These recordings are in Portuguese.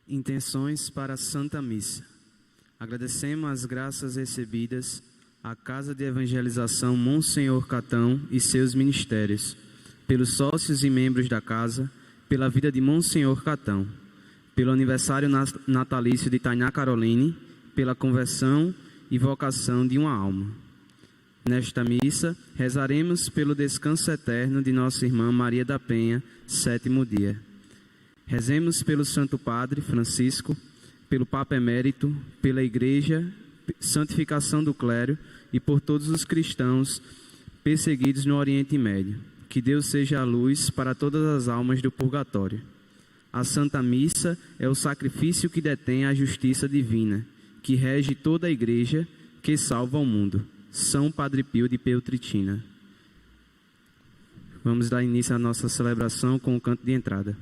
Intenções para a Santa Missa. Agradecemos as graças recebidas à Casa de Evangelização Monsenhor Catão e seus ministérios, pelos sócios e membros da Casa, pela vida de Monsenhor Catão, pelo aniversário natalício de Tainá Caroline, pela conversão e vocação de uma alma. Nesta missa, rezaremos pelo descanso eterno de nossa irmã Maria da Penha, 7º dia. Rezemos pelo Santo Padre Francisco, pelo Papa Emérito, pela Igreja, santificação do clero e por todos os cristãos perseguidos no Oriente Médio. Que Deus seja a luz para todas as almas do purgatório. A Santa Missa é o sacrifício que detém a justiça divina, que rege toda a Igreja, que salva o mundo. São Padre Pio de Peltritina. Vamos dar início à nossa celebração com o canto de entrada.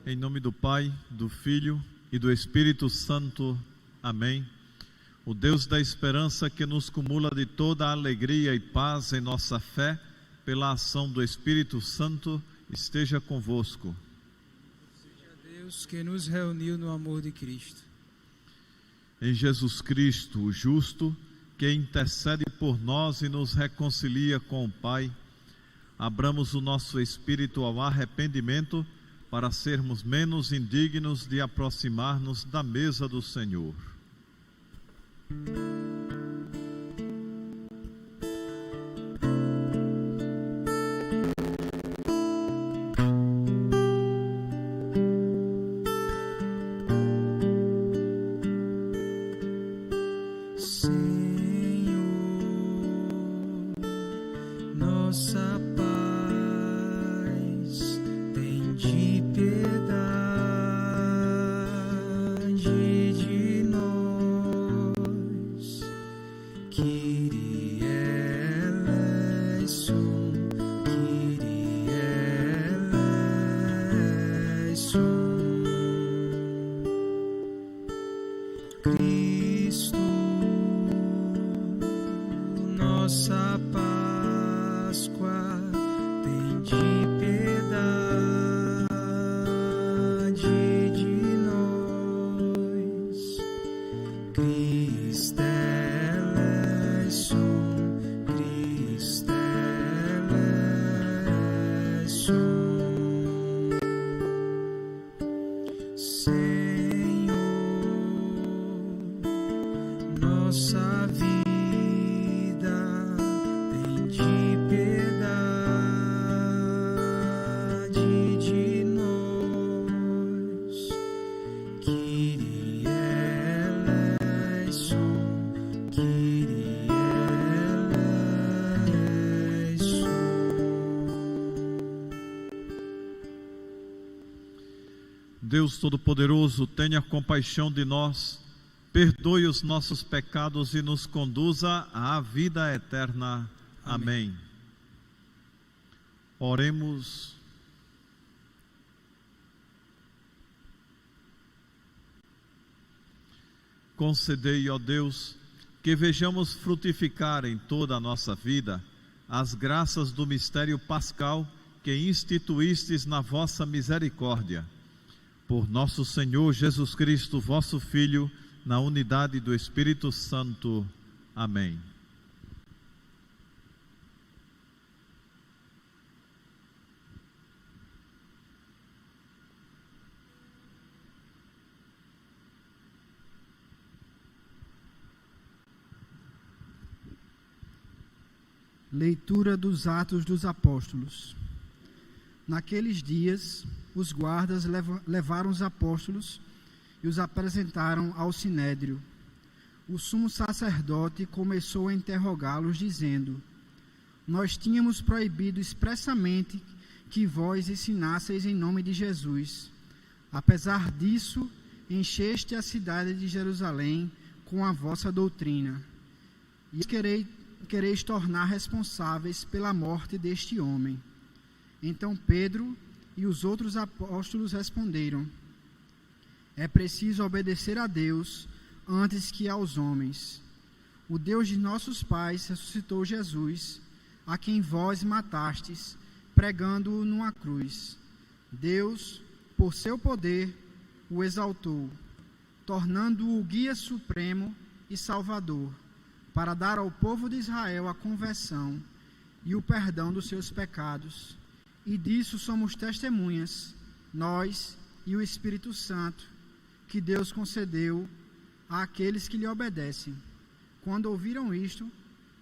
Em nome do Pai, do Filho e do Espírito Santo. Amém. O Deus da esperança, que nos cumula de toda a alegria e paz em nossa fé, pela ação do Espírito Santo, esteja convosco. Seja Deus que nos reuniu no amor de Cristo. Em Jesus Cristo, o justo, que intercede por nós e nos reconcilia com o Pai, abramos o nosso espírito ao arrependimento, para sermos menos indignos de aproximar-nos da mesa do Senhor. Senhor, nossa paz, de piedade de nós, Kyrie eleison, Kyrie eleison. Cristo, nossa Páscoa, tem de piedade de nós. Cristo eleison, Cristo eleison. Senhor, nossa vida tem de piedade de nós. Kyrie eleison, Kyrie eleison. Deus Todo-Poderoso, tenha compaixão de nós, perdoe os nossos pecados e nos conduza à vida eterna. Amém. Oremos. Concedei, ó Deus, que vejamos frutificar em toda a nossa vida as graças do mistério pascal que instituístes na vossa misericórdia. Por nosso Senhor Jesus Cristo, vosso Filho, na unidade do Espírito Santo. Amém. Leitura dos Atos dos Apóstolos. Naqueles dias, os guardas levaram os apóstolos e os apresentaram ao sinédrio. O sumo sacerdote começou a interrogá-los, dizendo: Nós tínhamos proibido expressamente que vós ensinasseis em nome de Jesus. Apesar disso, encheste a cidade de Jerusalém com a vossa doutrina. E quereis tornar responsáveis pela morte deste homem. Então Pedro e os outros apóstolos responderam: É preciso obedecer a Deus antes que aos homens. O Deus de nossos pais ressuscitou Jesus, a quem vós matastes, pregando-o numa cruz. Deus, por seu poder, o exaltou, tornando-o guia supremo e salvador, para dar ao povo de Israel a conversão e o perdão dos seus pecados. E disso somos testemunhas, nós e o Espírito Santo, que Deus concedeu àqueles que lhe obedecem. Quando ouviram isto,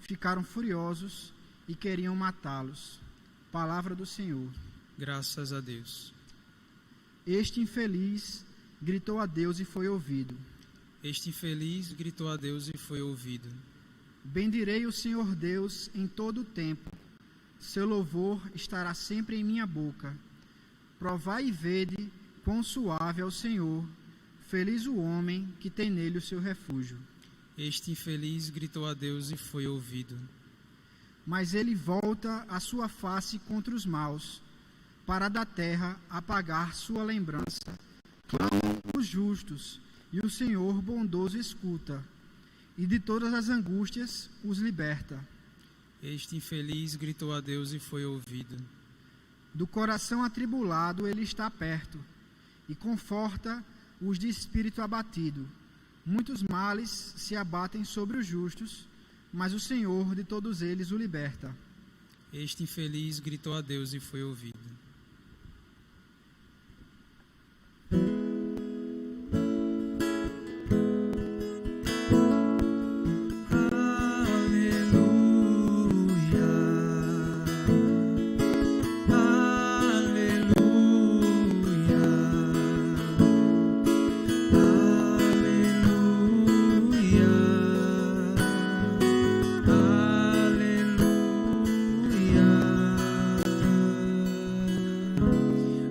ficaram furiosos e queriam matá-los. Palavra do Senhor. Graças a Deus. Este infeliz gritou a Deus e foi ouvido. Este infeliz gritou a Deus e foi ouvido. Bendirei o Senhor Deus em todo o tempo. Seu louvor estará sempre em minha boca. Provai e vede quão suave é o Senhor. Feliz o homem que tem nele o seu refúgio. Este infeliz gritou a Deus e foi ouvido. Mas ele volta a sua face contra os maus, para da terra apagar sua lembrança. Clamam os justos, e o Senhor bondoso escuta, e de todas as angústias os liberta. Este infeliz gritou a Deus e foi ouvido. Do coração atribulado ele está perto, e conforta os de espírito abatido. Muitos males se abatem sobre os justos, mas o Senhor de todos eles o liberta. Este infeliz gritou a Deus e foi ouvido.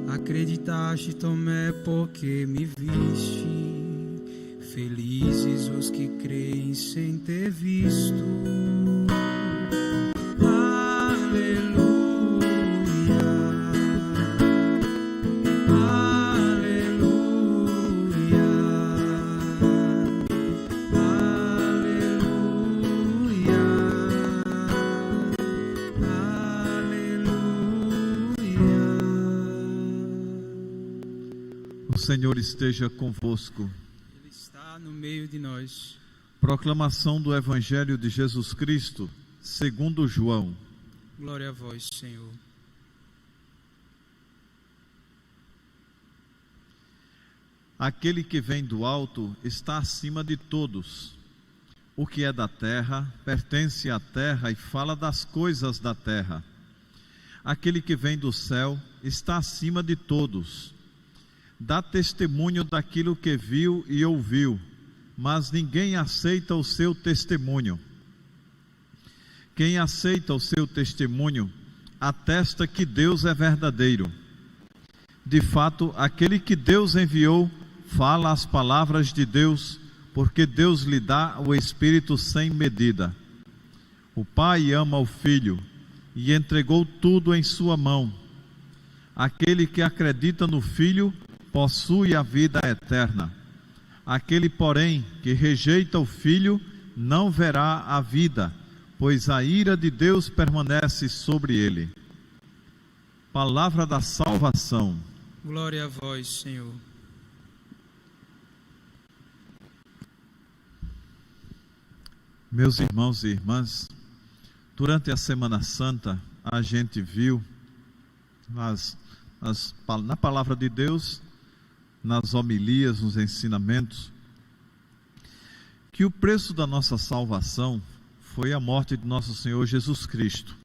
Acreditaste, Tomé, porque me viste. Felizes os que creem sem ter visto. Aleluia, aleluia, aleluia, aleluia. O Senhor esteja convosco. Ele está no meio de nós. Proclamação do Evangelho de Jesus Cristo, segundo João. Glória a vós, Senhor. Aquele que vem do alto está acima de todos. O que é da terra pertence à terra e fala das coisas da terra. Aquele que vem do céu está acima de todos. Dá testemunho daquilo que viu e ouviu, mas ninguém aceita o seu testemunho. Quem aceita o seu testemunho atesta que Deus é verdadeiro. De fato, aquele que Deus enviou fala as palavras de Deus, porque Deus lhe dá o Espírito sem medida. O Pai ama o Filho e entregou tudo em sua mão. Aquele que acredita no Filho possui a vida eterna. Aquele, porém, que rejeita o Filho não verá a vida, pois a ira de Deus permanece sobre ele. Palavra da salvação. Glória a vós, Senhor. Meus irmãos e irmãs, durante a Semana Santa, a gente viu na palavra de Deus, nas homilias, nos ensinamentos, que o preço da nossa salvação foi a morte de nosso Senhor Jesus Cristo.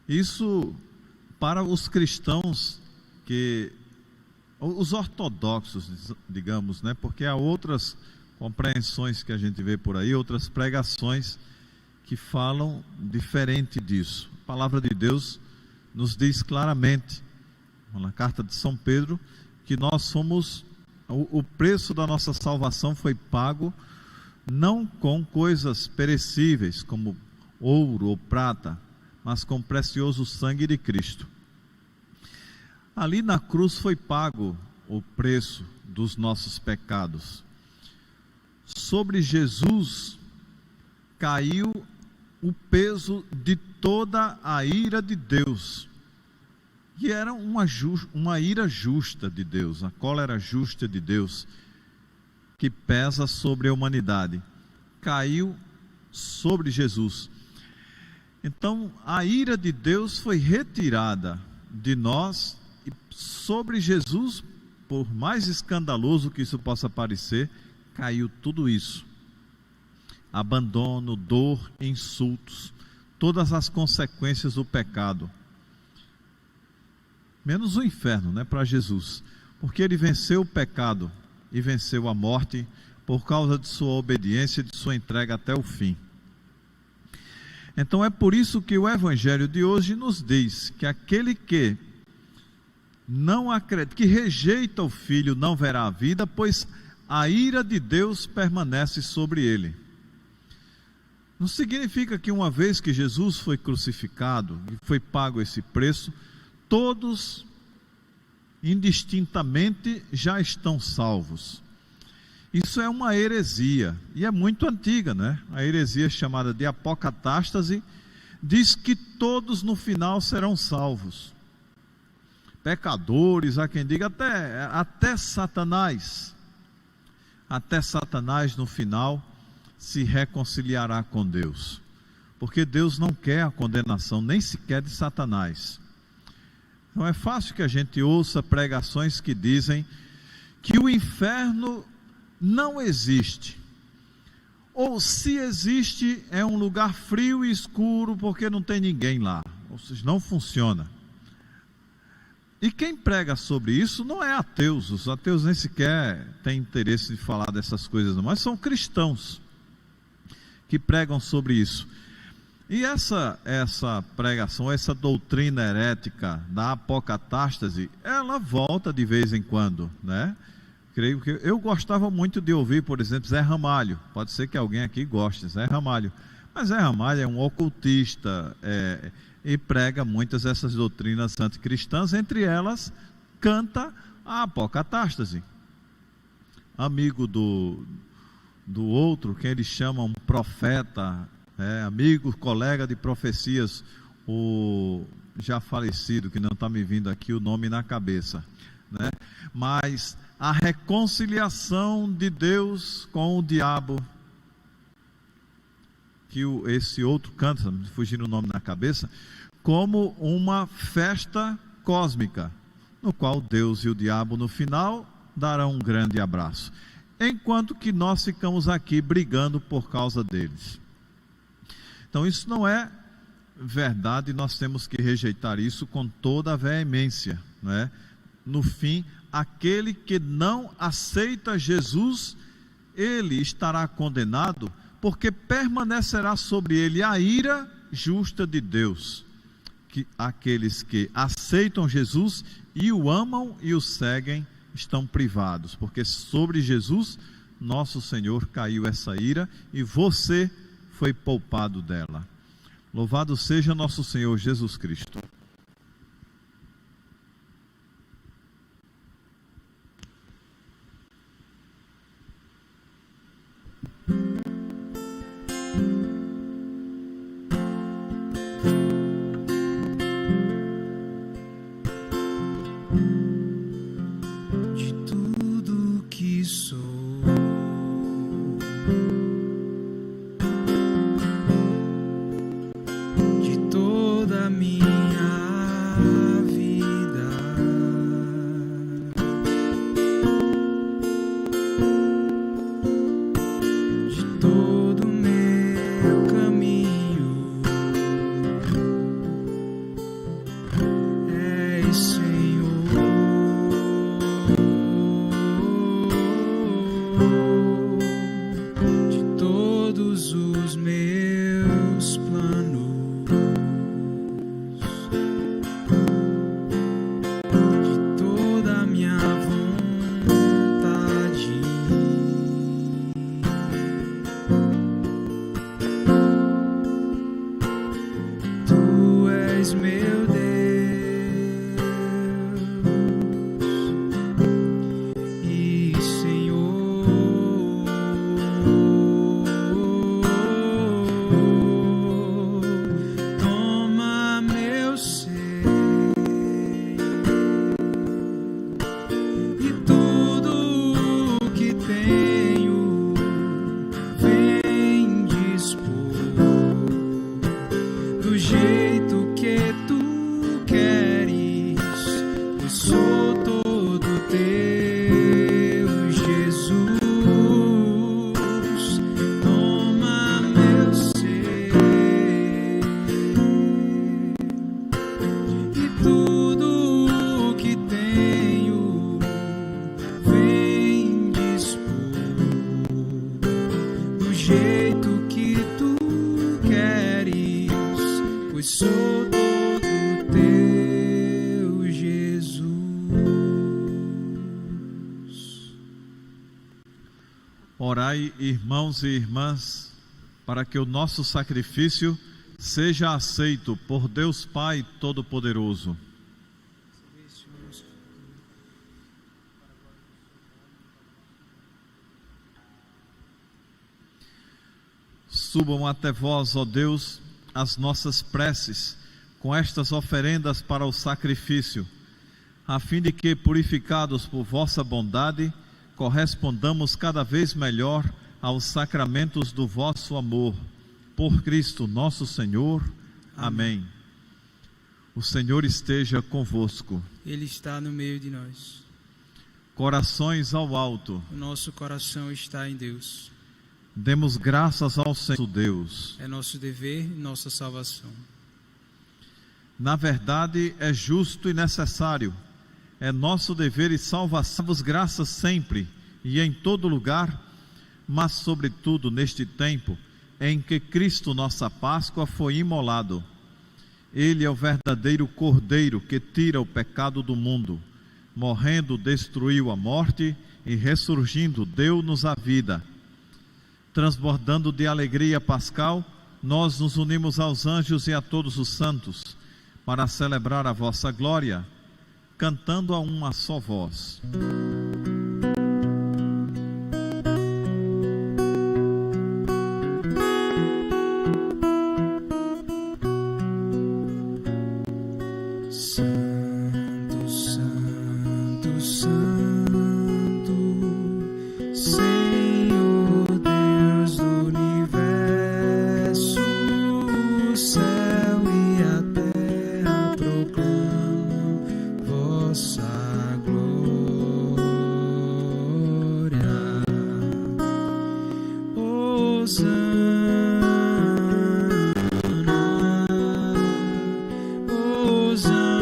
Isso para os cristãos, os ortodoxos, digamos, né? Porque há outras compreensões que a gente vê por aí, outras pregações que falam diferente disso. A palavra de Deus nos diz claramente, na carta de São Pedro, que nós somos, o preço da nossa salvação foi pago não com coisas perecíveis, como ouro ou prata, mas com o precioso sangue de Cristo. Ali na cruz foi pago o preço dos nossos pecados. Sobre Jesus caiu o peso de toda a ira de Deus, que era uma ira justa de Deus, a cólera justa de Deus, que pesa sobre a humanidade, caiu sobre Jesus. Então a ira de Deus foi retirada de nós, e sobre Jesus, por mais escandaloso que isso possa parecer, caiu tudo isso: abandono, dor, insultos, todas as consequências do pecado, menos o inferno, né, para Jesus, porque ele venceu o pecado e venceu a morte por causa de sua obediência e de sua entrega até o fim. Então é por isso que o Evangelho de hoje nos diz que aquele que não acredita, que rejeita o Filho, não verá a vida, pois a ira de Deus permanece sobre ele. Não significa que uma vez que Jesus foi crucificado e foi pago esse preço, todos indistintamente já estão salvos. Isso é uma heresia, e é muito antiga, né? A heresia chamada de apocatástase diz que todos no final serão salvos. Pecadores, há quem diga até Satanás. Até Satanás no final se reconciliará com Deus, porque Deus não quer a condenação nem sequer de Satanás. Não é fácil que a gente ouça pregações que dizem que o inferno não existe, ou se existe é um lugar frio e escuro porque não tem ninguém lá, ou seja, não funciona. E quem prega sobre isso não é ateus, os ateus nem sequer têm interesse de falar dessas coisas, mas são cristãos que pregam sobre isso. E essa pregação, essa doutrina herética da apocatástase, ela volta de vez em quando, né? Creio que eu gostava muito de ouvir, por exemplo, Zé Ramalho. Pode ser que alguém aqui goste de Zé Ramalho, mas Zé Ramalho é um ocultista, e prega muitas dessas doutrinas anticristãs. Entre elas canta a apocatástase. Amigo do outro, que eles chamam profeta, amigo, colega de profecias, o já falecido, que não está me vindo aqui o nome na cabeça, né? Mas a reconciliação de Deus com o diabo, que esse outro canta, me fugindo o nome na cabeça, como uma festa cósmica, no qual Deus e o diabo no final darão um grande abraço, enquanto que nós ficamos aqui brigando por causa deles. Então isso não é verdade, nós temos que rejeitar isso com toda a veemência, não é? No fim, aquele que não aceita Jesus, ele estará condenado, porque permanecerá sobre ele a ira justa de Deus. Que aqueles que aceitam Jesus e o amam e o seguem estão privados, porque sobre Jesus, nosso Senhor, caiu essa ira e você foi poupado dela. Louvado seja nosso Senhor Jesus Cristo. de tudo que sou. De toda a minha vida, de todo o meu caminho, és Senhor. De todos os meus planos, meu Deus e Senhor, toma meu ser e tudo o que tenho, vem dispor do jeito que tu queres, pois sou todo teu, Jesus. Toma meu ser e tudo o que tenho, vem dispor do jeito que tu queres, pois sou todo teu, Jesus. Orai, irmãos e irmãs, para que o nosso sacrifício seja aceito por Deus Pai Todo-Poderoso. Subam até vós, ó Deus, as nossas preces com estas oferendas para o sacrifício, a fim de que, purificados por vossa bondade, correspondamos cada vez melhor aos sacramentos do vosso amor. Por Cristo nosso Senhor. Amém. O Senhor esteja convosco. Ele está no meio de nós. Corações ao alto. O nosso coração está em Deus. Demos graças ao Senhor Deus. É nosso dever e nossa salvação. Na verdade, é justo e necessário. É nosso dever e salvação. Damos graças sempre e em todo lugar, mas sobretudo neste tempo em que Cristo, nossa Páscoa, foi imolado. Ele é o verdadeiro Cordeiro que tira o pecado do mundo. Morrendo, destruiu a morte e ressurgindo, deu-nos a vida. Transbordando de alegria pascal, nós nos unimos aos anjos e a todos os santos, para celebrar a vossa glória, cantando a uma só voz. Santo, Santo, Santo, Senhor Deus do universo, o céu e a terra proclamam vossa glória. Hosana, Hosana.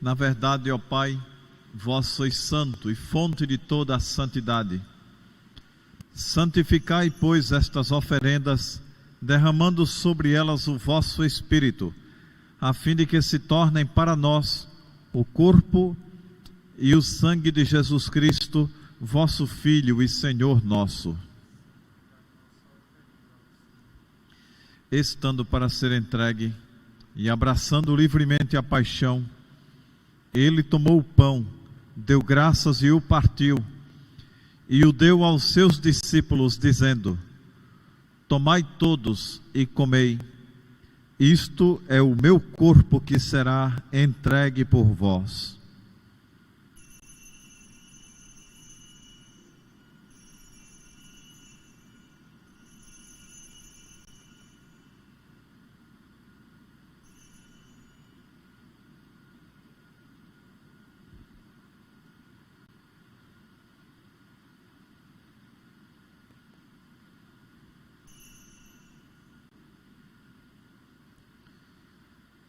Na verdade, ó Pai, vós sois santo e fonte de toda a santidade. Santificai, pois, estas oferendas, derramando sobre elas o vosso Espírito, a fim de que se tornem para nós o corpo e o sangue de Jesus Cristo, vosso Filho e Senhor nosso. Estando para ser entregue e abraçando livremente a paixão, ele tomou o pão, deu graças e o partiu, e o deu aos seus discípulos, dizendo: tomai todos e comei, isto é o meu corpo que será entregue por vós.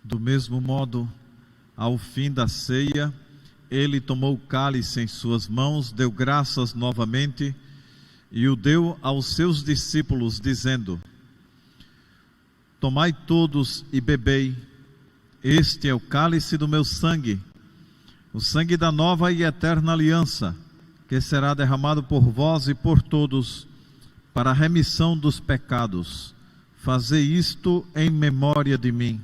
Do mesmo modo, ao fim da ceia, ele tomou o cálice em suas mãos, deu graças novamente e o deu aos seus discípulos, dizendo: tomai todos e bebei, este é o cálice do meu sangue, o sangue da nova e eterna aliança, que será derramado por vós e por todos, para a remissão dos pecados. Fazei isto em memória de mim.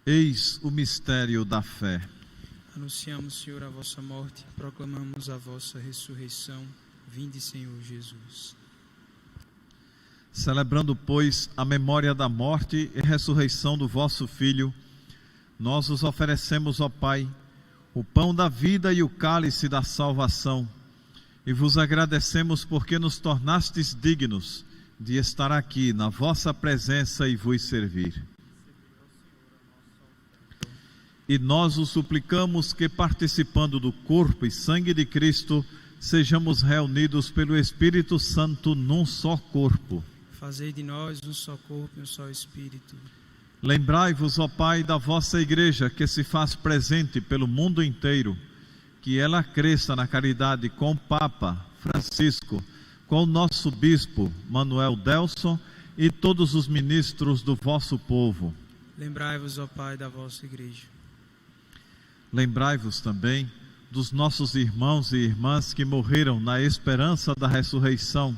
Eis o mistério da fé. Anunciamos, Senhor, a vossa morte, proclamamos a vossa ressurreição. Vinde, Senhor Jesus. Celebrando, pois, a memória da morte e ressurreição do vosso Filho, nós os oferecemos, ó Pai, o pão da vida e o cálice da salvação, e vos agradecemos porque nos tornastes dignos de estar aqui na vossa presença e vos servir. E nós o suplicamos que, participando do corpo e sangue de Cristo, sejamos reunidos pelo Espírito Santo num só corpo. Fazei de nós um só corpo e um só Espírito. Lembrai-vos, ó Pai, da vossa Igreja, que se faz presente pelo mundo inteiro, que ela cresça na caridade com o Papa Francisco, com o nosso Bispo Manuel Delson e todos os ministros do vosso povo. Lembrai-vos, ó Pai, da vossa Igreja. Lembrai-vos também dos nossos irmãos e irmãs que morreram na esperança da ressurreição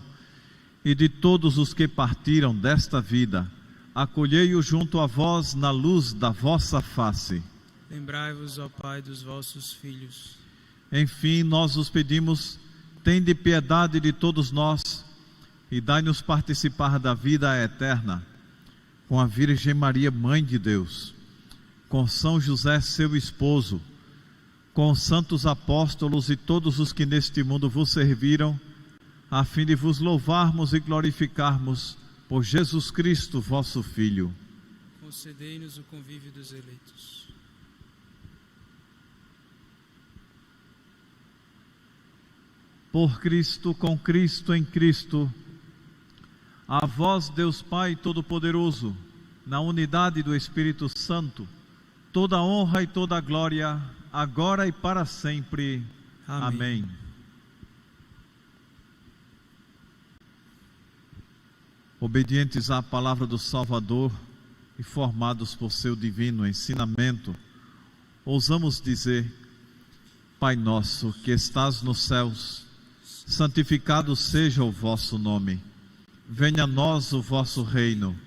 e de todos os que partiram desta vida. Acolhei-os junto a vós na luz da vossa face. Lembrai-vos, ó Pai, dos vossos filhos. Enfim, nós os pedimos, tende piedade de todos nós e dai-nos participar da vida eterna com a Virgem Maria, Mãe de Deus, com São José, seu esposo, com os santos apóstolos e todos os que neste mundo vos serviram, a fim de vos louvarmos e glorificarmos por Jesus Cristo, vosso Filho. Concedei-nos o convívio dos eleitos. Por Cristo, com Cristo, em Cristo, a vós, Deus Pai Todo-Poderoso, na unidade do Espírito Santo, toda honra e toda glória, agora e para sempre. Amém. Amém. Obedientes à palavra do Salvador e formados por seu divino ensinamento, ousamos dizer: Pai nosso que estás nos céus, santificado seja o vosso nome. Venha a nós o vosso reino.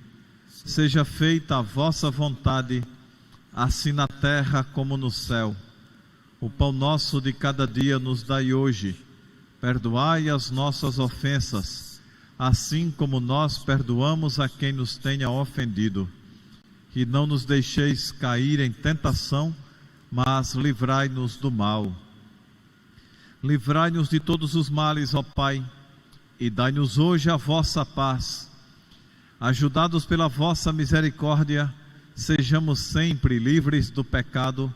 Seja feita a vossa vontade, assim na terra como no céu. O pão nosso de cada dia nos dai hoje. Perdoai as nossas ofensas, assim como nós perdoamos a quem nos tenha ofendido. E não nos deixeis cair em tentação, mas livrai-nos do mal. Livrai-nos de todos os males, ó Pai, e dai-nos hoje a vossa paz. Ajudados pela vossa misericórdia, sejamos sempre livres do pecado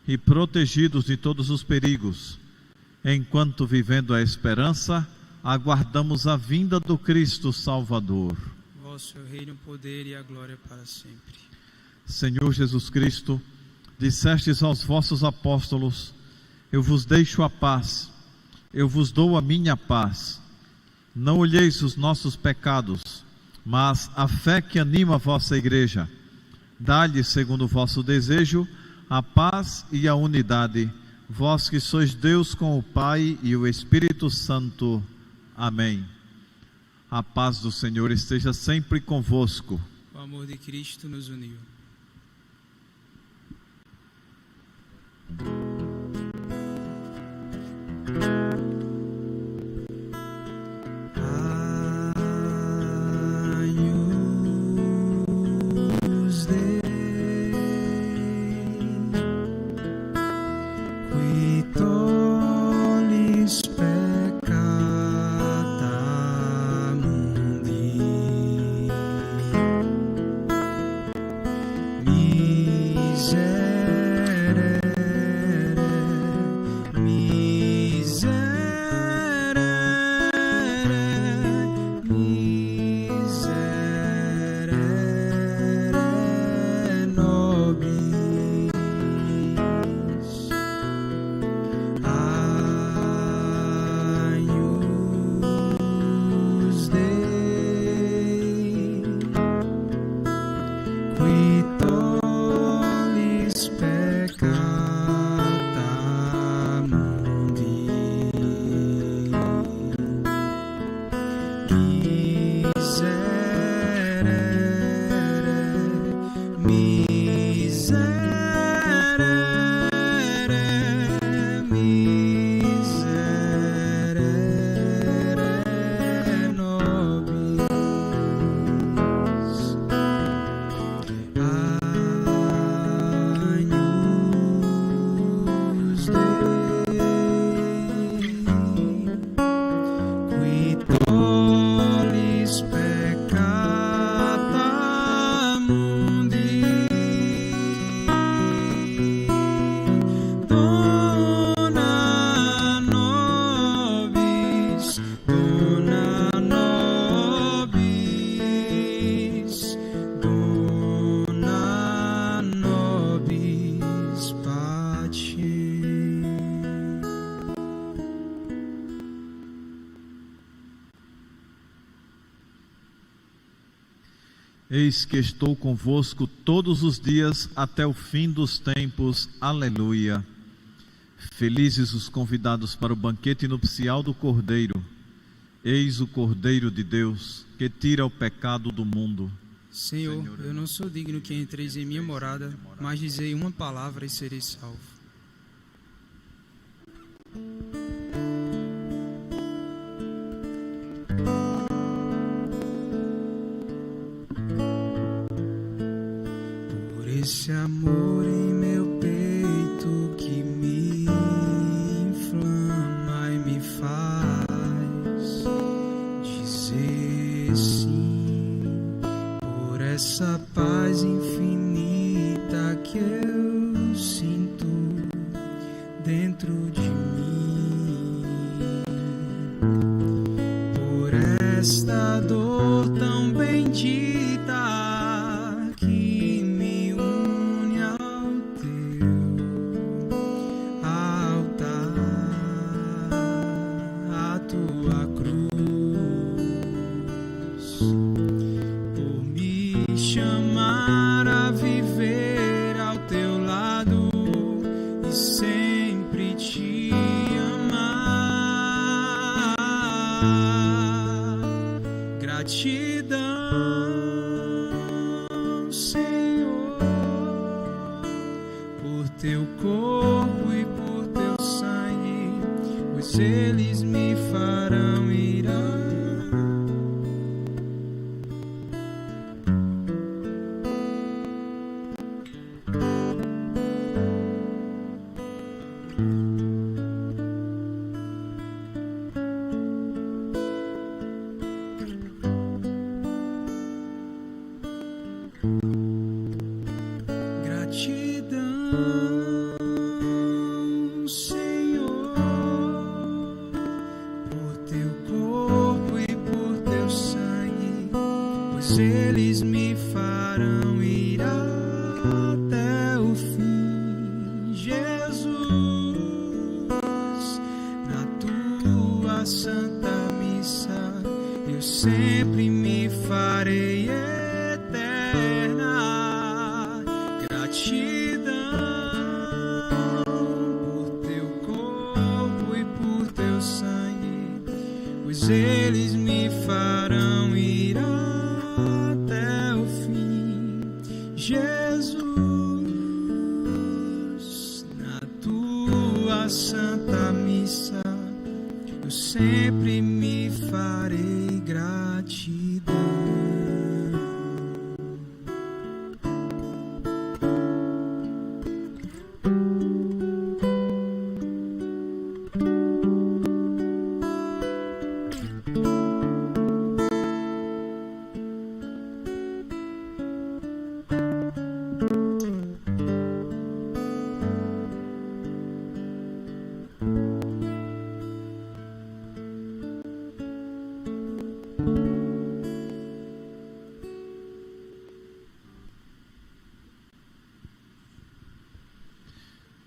e protegidos de todos os perigos, enquanto, vivendo a esperança, aguardamos a vinda do Cristo Salvador. Vosso reino, o poder e a glória para sempre. Senhor Jesus Cristo, dissestes aos vossos apóstolos: eu vos deixo a paz, eu vos dou a minha paz. Não olheis os nossos pecados, mas a fé que anima a vossa igreja. Dá-lhe, segundo o vosso desejo, a paz e a unidade, vós que sois Deus com o Pai e o Espírito Santo. Amém. A paz do Senhor esteja sempre convosco. O amor de Cristo nos uniu. Eis que estou convosco todos os dias até o fim dos tempos. Aleluia. Felizes os convidados para o banquete nupcial do Cordeiro. Eis o Cordeiro de Deus, que tira o pecado do mundo. Senhor, eu não sou digno que entreis em minha morada, mas dizei uma palavra e serei salvo. Esse amor em meu peito que me inflama e me faz dizer sim, por essa paz infinita que eu sinto dentro de mim, por esta dor tão bendita que me une ao teu altar, a tua cruz, por me chamar a viver ao teu lado e sempre te amar. Gratidão, Senhor, por teu corpo e por teu sangue, pois eles me farão irá. tua santa missa, eu sempre me farei eterna. Gratidão por teu corpo e por teu sangue, pois eles me farão ir até o fim. Jesus, na tua santa missa, eu sempre me farei gratidão.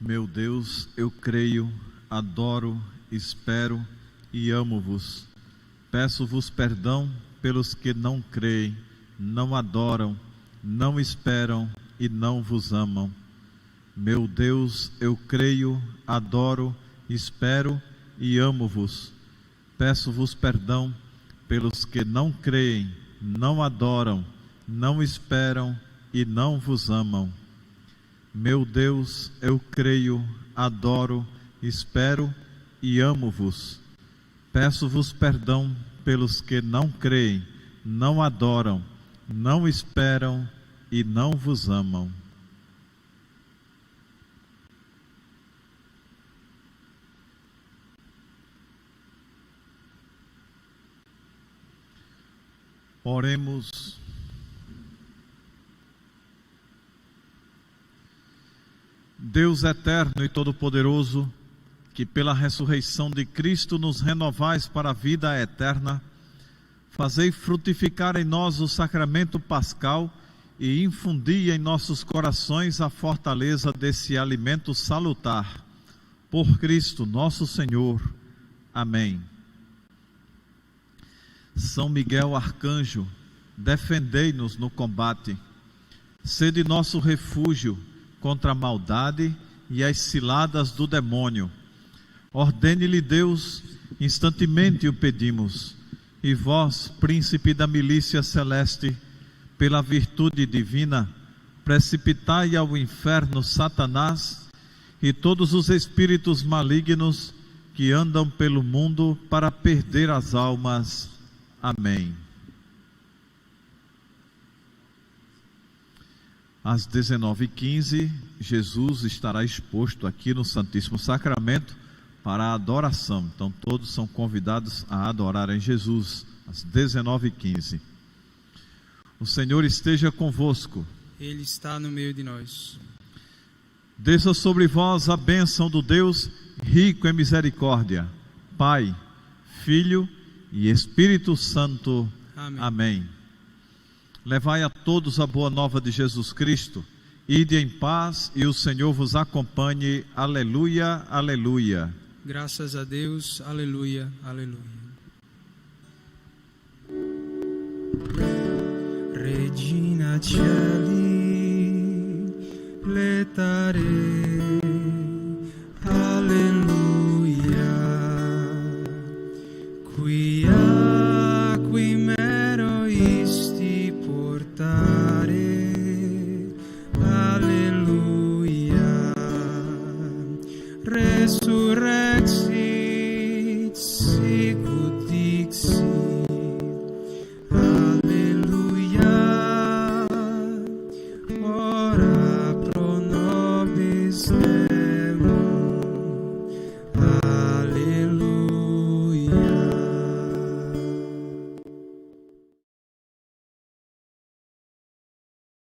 Meu Deus, eu creio, adoro, espero e amo-vos. Peço-vos perdão pelos que não creem, não adoram, não esperam e não vos amam. Meu Deus, eu creio, adoro, espero e amo-vos. Peço-vos perdão pelos que não creem, não adoram, não esperam e não vos amam. Meu Deus, eu creio, adoro, espero e amo-vos. Peço-vos perdão pelos que não creem, não adoram, não esperam e não vos amam. Oremos. Deus eterno e todo-poderoso, que pela ressurreição de Cristo nos renovais para a vida eterna, fazei frutificar em nós o sacramento pascal e infundi em nossos corações a fortaleza desse alimento salutar. Por Cristo nosso Senhor. Amém. São Miguel Arcanjo, defendei-nos no combate. Sede nosso refúgio contra a maldade e as ciladas do demônio. Ordene-lhe Deus, instantemente o pedimos. E vós, príncipe da milícia celeste, pela virtude divina, precipitai ao inferno Satanás e todos os espíritos malignos que andam pelo mundo para perder as almas. Amém. Às 19h15, Jesus estará exposto aqui no Santíssimo Sacramento para a adoração. Então todos são convidados a adorarem Jesus às 19h15. O Senhor esteja convosco. Ele está no meio de nós. Desça sobre vós a bênção do Deus rico em misericórdia, Pai, Filho e Espírito Santo. Amém. Amém. Levai a todos a boa nova de Jesus Cristo. Ide em paz e o Senhor vos acompanhe. Aleluia, aleluia. Graças a Deus. Aleluia, aleluia. Regina Cieli, letare, aleluia. Qui mero isti portare, alleluia. Resurrexit